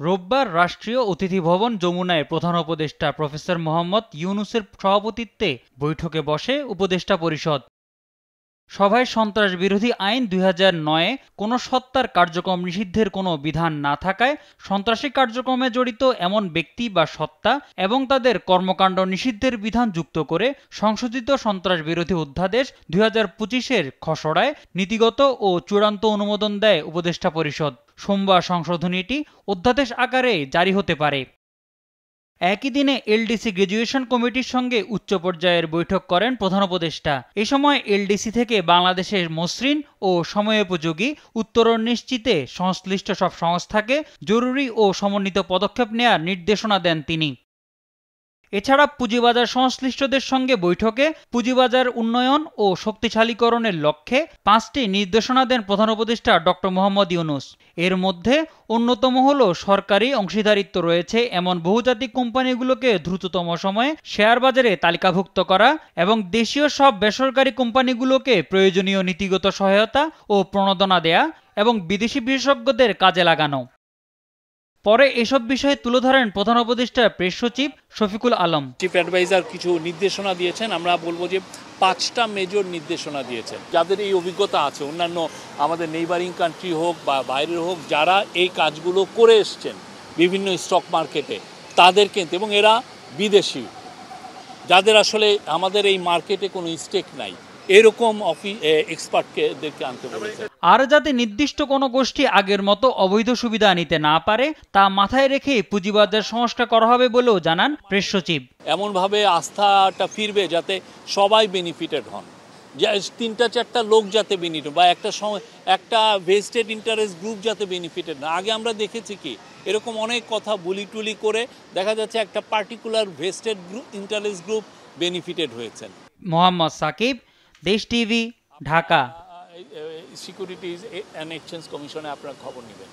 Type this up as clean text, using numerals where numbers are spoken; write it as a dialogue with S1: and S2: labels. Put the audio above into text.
S1: রোববার রাষ্ট্রীয় অতিথি ভবন যমুনায় প্রধান উপদেষ্টা প্রফেসর মোহাম্মদ ইউনূসের সভাপতিত্বে বৈঠকে বসে উপদেষ্টা পরিষদ। সভায় সন্ত্রাস বিরোধী আইন ২০০৯-এ কোনো সত্তার কার্যক্রম নিষিদ্ধের কোনো বিধান না থাকায় সন্ত্রাসী কার্যক্রমে জড়িত এমন ব্যক্তি বা সত্তা এবং তাদের কর্মকাণ্ড নিষিদ্ধের বিধান যুক্ত করে সংশোধিত সন্ত্রাস বিরোধী অধ্যাদেশ ২০২৫-এর খসড়ায় নীতিগত ও চূড়ান্ত অনুমোদন দেয় উপদেষ্টা পরিষদ। সোমবার সংশোধনীটি অধ্যাদেশ আকারে জারি হতে পারে। একই দিনে এলডিসি গ্র্যাজুয়েশন কমিটির সঙ্গে উচ্চ পর্যায়ের বৈঠক করেন প্রধান উপদেষ্টা। এ সময় এলডিসি থেকে বাংলাদেশের মসৃণ ও সময়োপযোগী উত্তরণ নিশ্চিতে সংশ্লিষ্ট সব সংস্থাকে জরুরি ও সমন্বিত পদক্ষেপ নেয়ার নির্দেশনা দেন তিনি। এছাড়া পুঁজিবাজার সংশ্লিষ্টদের সঙ্গে বৈঠকে পুঁজিবাজার উন্নয়ন ও শক্তিশালীকরণের লক্ষ্যে ৫টি নির্দেশনা দেন প্রধান উপদেষ্টা ডক্টর মোহাম্মদ ইউনূস। এর মধ্যে অন্যতম হল সরকারি অংশীদারিত্ব রয়েছে এমন বহুজাতিক কোম্পানিগুলোকে দ্রুততম সময়ে শেয়ার বাজারে তালিকাভুক্ত করা এবং দেশীয় সব বেসরকারি কোম্পানিগুলোকে প্রয়োজনীয় নীতিগত সহায়তা ও প্রণোদনা দেয়া এবং বিদেশি বিশেষজ্ঞদের কাজে লাগানো। পরে এসব বিষয়ে তুলে ধরেন প্রধান উপদেষ্টার প্রেস সচিব শফিকুল আলম।
S2: চিফ অ্যাডভাইজার কিছু নির্দেশনা দিয়েছেন, আমরা বলবো যে 5টা মেজর নির্দেশনা দিয়েছেন। যাদের এই অভিজ্ঞতা আছে, অন্যান্য আমাদের নেইবারিং কান্ট্রি হোক বা বাইরের হোক, যারা এই কাজগুলো করে এসছেন বিভিন্ন স্টক মার্কেটে, তাদেরকে, এবং এরা বিদেশি, যাদের আসলে আমাদের এই মার্কেটে কোনো স্টেক নাই, এরকম এক্সপার্টদেরকে আনতে বলেছে।
S1: আর যাতে নির্দিষ্ট কোনো গোষ্ঠী আগের মতো অবৈধ সুবিধা নিতে না পারে তা মাথায় রেখে পুঁজিবাজার সংস্কার করা হবে বলেও জানান প্রেস সচিব।
S2: এমনভাবে আস্থাটা ফিরবে যাতে সবাই বেনিফিটেড হন, যে 3-4টা লোক যাতে বেনিফিট, বা একটা ভেস্টেড ইন্টারেস্ট গ্রুপ যাতে বেনিফিটেড না। আগে আমরা দেখেছি কি এরকম অনেক কথা বুলি টুলি করে দেখা যাচ্ছে একটা particular vested interest group benefited হয়েছেন।
S1: মোহাম্মদ সাকিব, দেশ TV, Dhaka.
S2: Securities and exchange কমিশনে আপনারা খবর নেবেন।